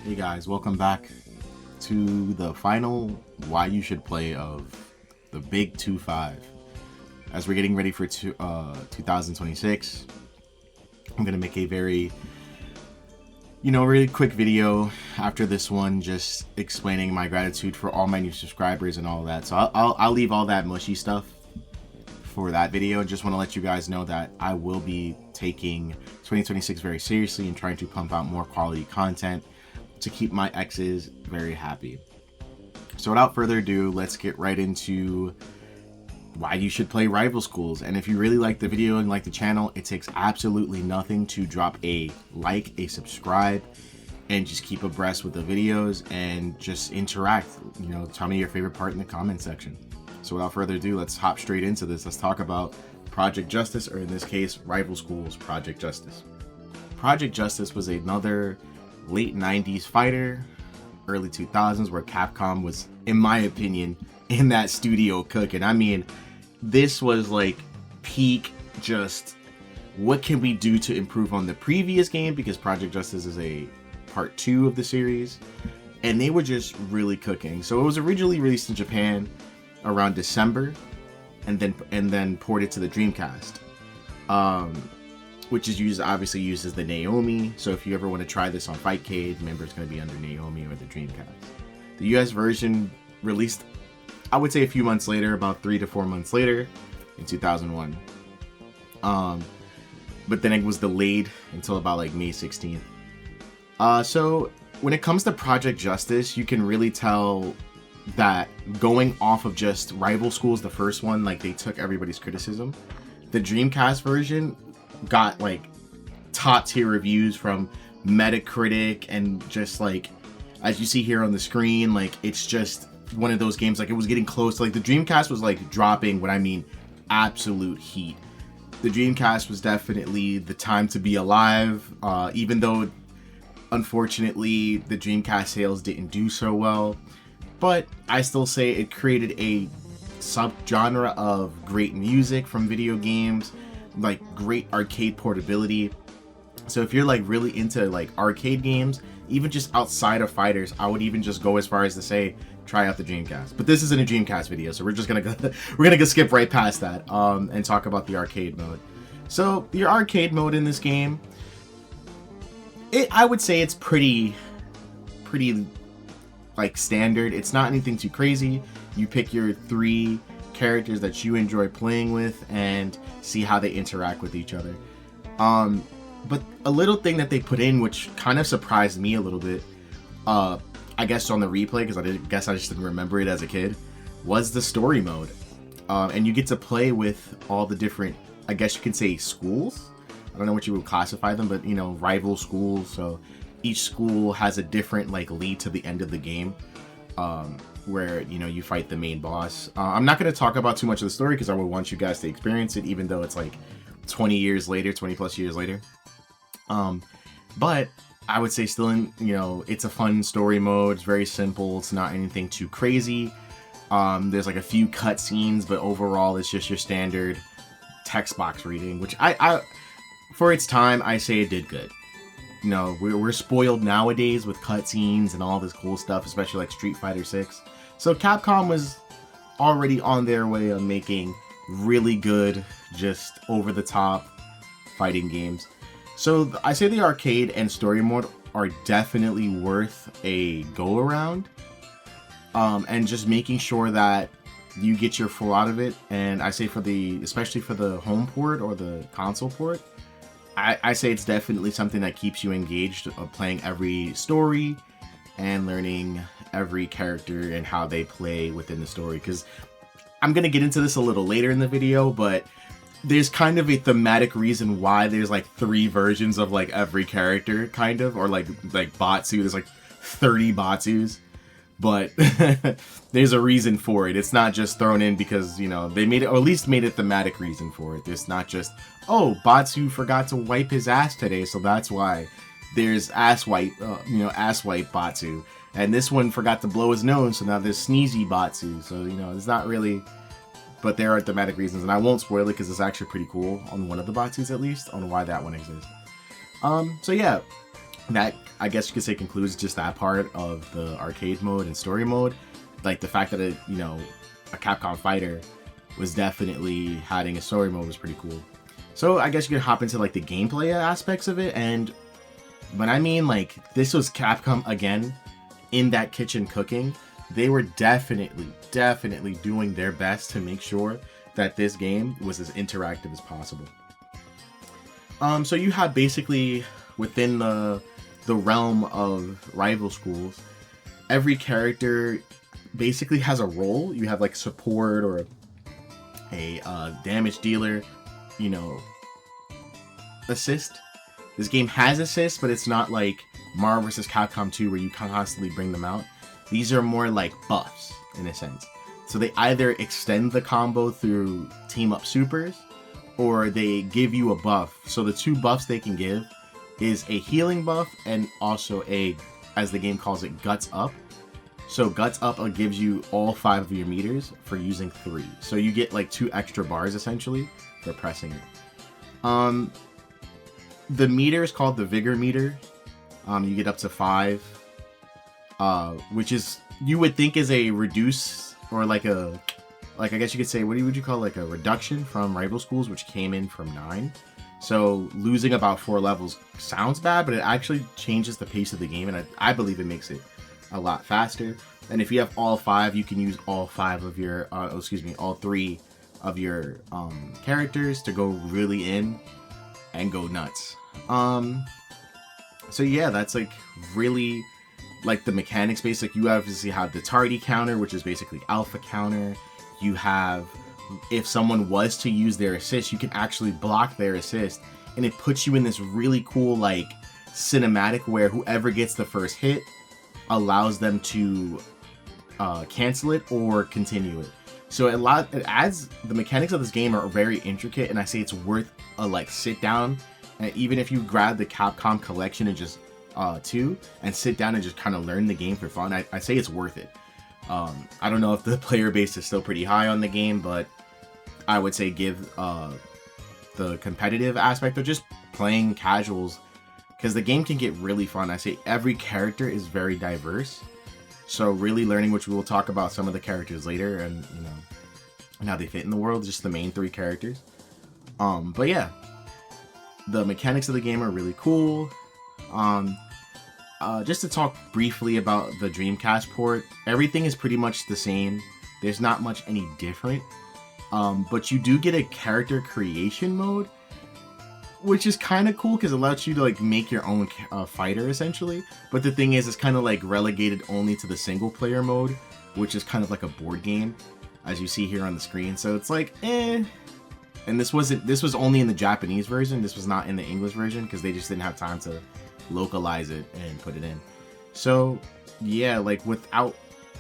Hey guys, welcome back to the final Why You Should Play of the Big 2-5. As we're getting ready for 2026, I'm going to make a very, really quick video after this one just explaining my gratitude for all my new subscribers and all of that. So I'll leave all that mushy stuff for that video. Just want to let you guys know that I will be taking 2026 very seriously and trying to pump out more quality content to keep my exes very happy. So without further ado, let's get right into why you should play Rival Schools. And if you really like the video and like the channel, it takes absolutely nothing to drop a like, a subscribe, and just keep abreast with the videos and just interact. Tell me your favorite part in the comment section. So without further ado, let's hop straight into this. Let's talk about Project Justice, or in this case, Rival Schools Project Justice. Project Justice was another late 90s fighter, early 2000s, where Capcom was, in my opinion, in that studio cooking. I mean, this was like peak just what can we do to improve on the previous game, because Project Justice is a part 2 of the series, and they were just really cooking. So it was originally released in Japan around December, and then ported to the Dreamcast, which is obviously used as the Naomi. So if you ever want to try this on Fightcade, remember it's going to be under Naomi or the Dreamcast. The US version released, I would say, a few months later, about 3 to 4 months later, in 2001. But then it was delayed until about like May 16th. So when it comes to Project Justice, you can really tell that going off of just Rival Schools, the first one, like they took everybody's criticism. The Dreamcast version got like top tier reviews from Metacritic, and just like as you see here on the screen, like it's just one of those games, like it was getting close. Like the Dreamcast was like dropping what I mean absolute heat. The Dreamcast was definitely the time to be alive, even though unfortunately the Dreamcast sales didn't do so well. But I still say it created a subgenre of great music from video games, like great arcade portability. So if you're like really into like arcade games, even just outside of fighters, I would even just go as far as to say try out the Dreamcast. But this isn't a Dreamcast video, so we're gonna skip right past that and talk about the arcade mode. So your arcade mode in this game, I would say it's pretty like standard. It's not anything too crazy. You pick your 3 characters that you enjoy playing with and see how they interact with each other. But a little thing that they put in, which kind of surprised me a little bit, I guess on the replay, because I just didn't remember it as a kid, was the story mode. And you get to play with all the different, I guess you could say, schools. I don't know what you would classify them, but rival schools. So each school has a different like lead to the end of the game, where you fight the main boss. I'm not going to talk about too much of the story because I would want you guys to experience it, even though it's like 20 plus years later. But I would say still, it's a fun story mode. It's very simple. It's not anything too crazy. There's like a few cutscenes, but overall it's just your standard text box reading, which I for its time, I say it did good. We're spoiled nowadays with cutscenes and all this cool stuff, especially like Street Fighter 6. So Capcom was already on their way of making really good, just over-the-top fighting games. So I say the arcade and story mode are definitely worth a go-around. And just making sure that you get your full out of it. And I say especially for the home port or the console port, I say it's definitely something that keeps you engaged of playing every story and learning every character and how they play within the story. Because I'm going to get into this a little later in the video, but there's kind of a thematic reason why there's like 3 versions of like every character, kind of, or like Batsu. There's like 30 Batsus. But there's a reason for it. It's not just thrown in because, they made it, or at least made a thematic reason for it. It's not just, oh, Batsu forgot to wipe his ass today, so that's why there's ass wipe Batsu. And this one forgot to blow his nose, so now there's sneezy Batsu. So, it's not really, but there are thematic reasons. And I won't spoil it because it's actually pretty cool on one of the Batsus, at least, on why that one exists. So yeah, that, I guess you could say, concludes just that part of the arcade mode and story mode. Like the fact that a Capcom fighter was definitely having a story mode was pretty cool. So I guess you could hop into like the gameplay aspects of it, and when I mean like this was Capcom again in that kitchen cooking, they were definitely doing their best to make sure that this game was as interactive as possible. So you have basically within the realm of rival schools, every character basically has a role. You have like support or a damage dealer, assist. This game has assist, but it's not like Marvel vs. Capcom 2 where you constantly bring them out. These are more like buffs in a sense. So they either extend the combo through team up supers, or they give you a buff. So the two buffs they can give is a healing buff and also a, as the game calls it, guts up. So guts up gives you all 5 of your meters for using 3. So you get like 2 extra bars essentially for pressing it. The meter is called the vigor meter. You get up to 5, which is, you would think is a reduce, or like I guess you could say, what would you call like a reduction from rival schools, which came in from 9. So losing about 4 levels sounds bad, but it actually changes the pace of the game, and I believe it makes it a lot faster. And if you have all 5, you can use all 5 of your, all 3 of your characters to go really in and go nuts. So yeah, that's like really like the mechanics basic. You obviously have the tardy counter, which is basically alpha counter. You have, if someone was to use their assist, you can actually block their assist, and it puts you in this really cool like cinematic where whoever gets the first hit allows them to cancel it or continue it. So it adds, the mechanics of this game are very intricate, and I say it's worth a like sit down, and even if you grab the Capcom collection and just 2 and sit down and just kind of learn the game for fun, I say it's worth it. I don't know if the player base is still pretty high on the game, but I would say give the competitive aspect of just playing casuals, because the game can get really fun. I say every character is very diverse, so really learning, which we will talk about some of the characters later, and and how they fit in the world, just the main 3 characters. But yeah, the mechanics of the game are really cool. Just to talk briefly about the Dreamcast port, everything is pretty much the same. There's not much any different. But you do get a character creation mode, which is kind of cool because it allows you to like make your own fighter essentially. But the thing is, it's kind of like relegated only to the single player mode, which is kind of like a board game, as you see here on the screen. So it's like, And this was only in the Japanese version. This was not in the English version because they just didn't have time to localize it and put it in. So yeah, like without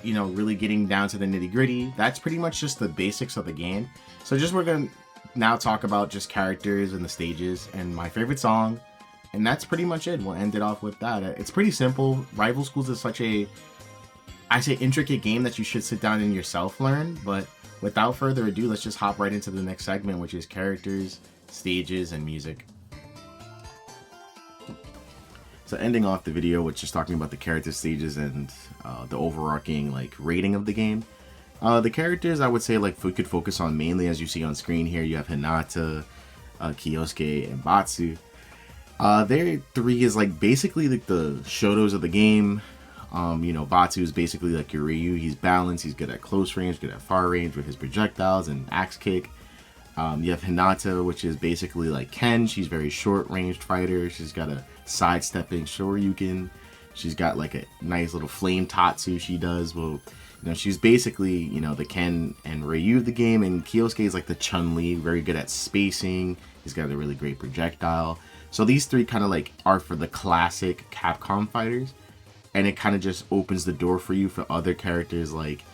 really getting down to the nitty gritty, that's pretty much just the basics of the game. So just we're gonna now talk about just characters and the stages and my favorite song, and that's pretty much it. We'll end it off with that. It's pretty simple. Rival Schools is such a, I say, intricate game that you should sit down and yourself learn. But without further ado, let's just hop right into the next segment, which is characters, stages, and music. So ending off the video with just talking about the character stages and the overarching like rating of the game. The characters, I would say, like we could focus on mainly, as you see on screen here. You have Hinata, Kyosuke, and Batsu. Their 3 is like basically like the Shotos of the game. Batsu is basically like your Ryu. He's balanced. He's good at close range, good at far range with his projectiles and axe kick. You have Hinata, which is basically like Ken. She's very short-ranged fighter. She's got a sidestepping Shoryuken. She's got like a nice little flame tatsu she does. Well, she's basically, the Ken and Ryu of the game. And Kyosuke is like the Chun-Li, very good at spacing. He's got a really great projectile. So these 3 kind of like are for the classic Capcom fighters. And it kind of just opens the door for you for other characters like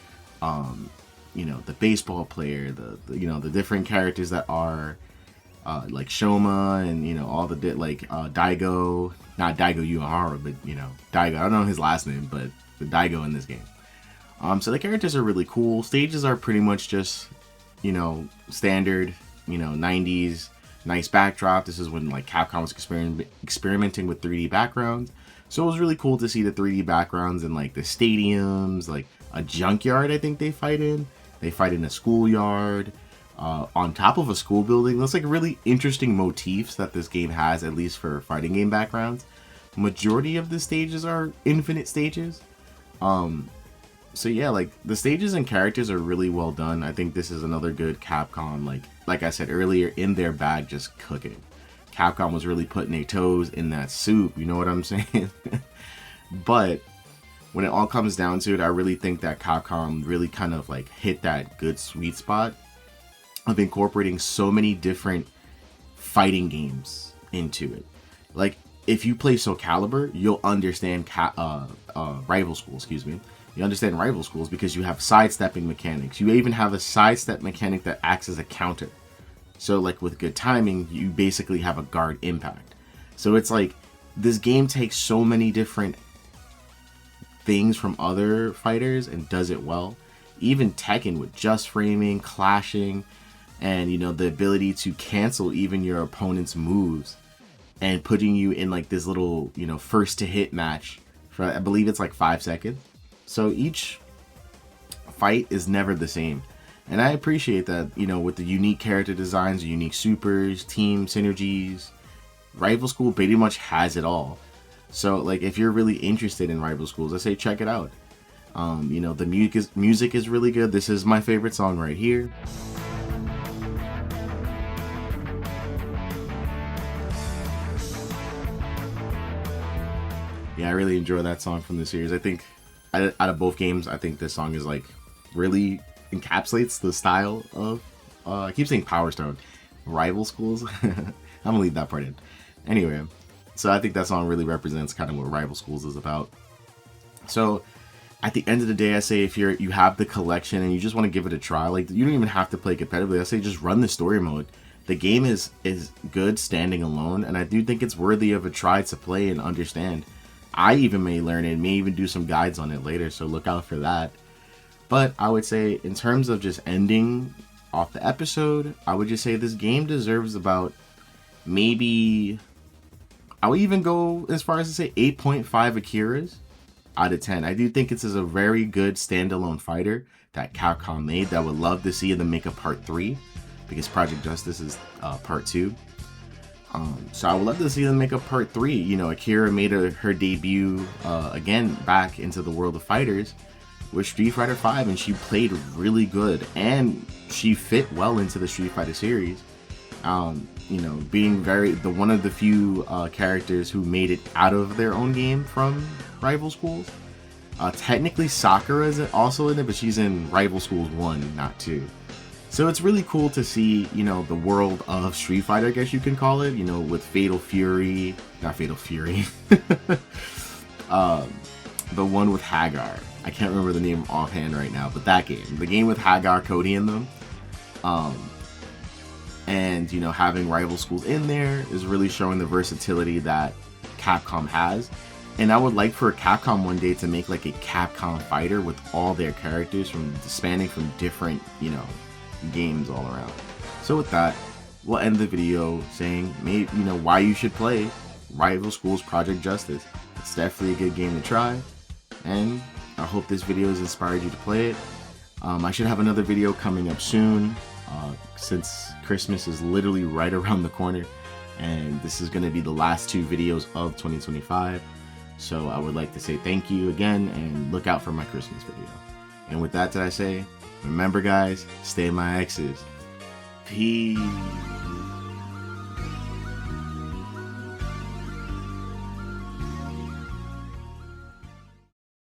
the baseball player, the different characters that are like Shoma and all the Daigo, not Daigo Uehara, but Daigo. I don't know his last name, but the Daigo in this game. So the characters are really cool. Stages are pretty much just standard 90s nice backdrop. This is when like Capcom was experimenting with 3D backgrounds. So it was really cool to see the 3D backgrounds in like the stadiums, like a junkyard I think they fight in. They fight in a schoolyard, on top of a school building. That's like really interesting motifs that this game has, at least for fighting game backgrounds. Majority of the stages are infinite stages. So yeah, like the stages and characters are really well done. I think this is another good Capcom, like I said earlier, in their bag, just cooking. Capcom was really putting their toes in that soup, you know what I'm saying? But when it all comes down to it, I really think that Capcom really kind of like hit that good sweet spot of incorporating so many different fighting games into it. Like, if you play Soul Calibur, you'll understand Rival Schools, excuse me. You understand Rival Schools because you have sidestepping mechanics. You even have a sidestep mechanic that acts as a counter. So like with good timing, you basically have a guard impact. So it's like this game takes so many different things from other fighters and does it well. Even Tekken with just framing, clashing, and you know, the ability to cancel even your opponent's moves and putting you in like this little, you know, first to hit match for, I believe it's like 5 seconds. So each fight is never the same. And I appreciate that, you know, with the unique character designs, unique supers, team synergies, Rival School pretty much has it all. So like if you're really interested in Rival Schools, I say check it out. You know, the music is really good. This is my favorite song right here. Yeah, I really enjoy that song from the series. I think out of both games, I think this song is like really encapsulates the style of I keep saying Power Stone, Rival Schools. I'm gonna leave that part in. Anyway, so I think that song really represents kind of what Rival Schools is about. So at the end of the day, I say if you have the collection and you just want to give it a try, like you don't even have to play competitively. I say just run the story mode. The game is good standing alone, and I do think it's worthy of a try to play and understand. I even may learn it, may even do some guides on it later, so look out for that. But I would say in terms of just ending off the episode, I would just say this game deserves about maybe, I would even go as far as to say 8.5 Akiras out of 10. I do think this is a very good standalone fighter that Capcom made that I would love to see them make a part 3, because Project Justice is part 2. So I would love to see them make a part 3. You know, Akira made her debut again back into the world of fighters with Street Fighter V, and she played really good, and she fit well into the Street Fighter series. You know, being one of the few characters who made it out of their own game from Rival Schools. Technically Sakura is also in it, but she's in Rival Schools 1, not 2. So it's really cool to see, you know, the world of Street Fighter, I guess you can call it, you know, with Fatal Fury, not Fatal Fury, the one with Hagar. I can't remember the name offhand right now, but that game, the game with Hagar, Cody in them, and, you know, having Rival Schools in there is really showing the versatility that Capcom has. And I would like for Capcom one day to make like a Capcom fighter with all their characters spanning from different, you know, games all around. So with that, we'll end the video saying, maybe, you know, why you should play Rival Schools Project Justice. It's definitely a good game to try, and I hope this video has inspired you to play it. I should have another video coming up soon, since Christmas is literally right around the corner, and this is going to be the last 2 videos of 2025. So I would like to say thank you again, and look out for my Christmas video. And with that, I say, remember guys, stay my X's. Peace.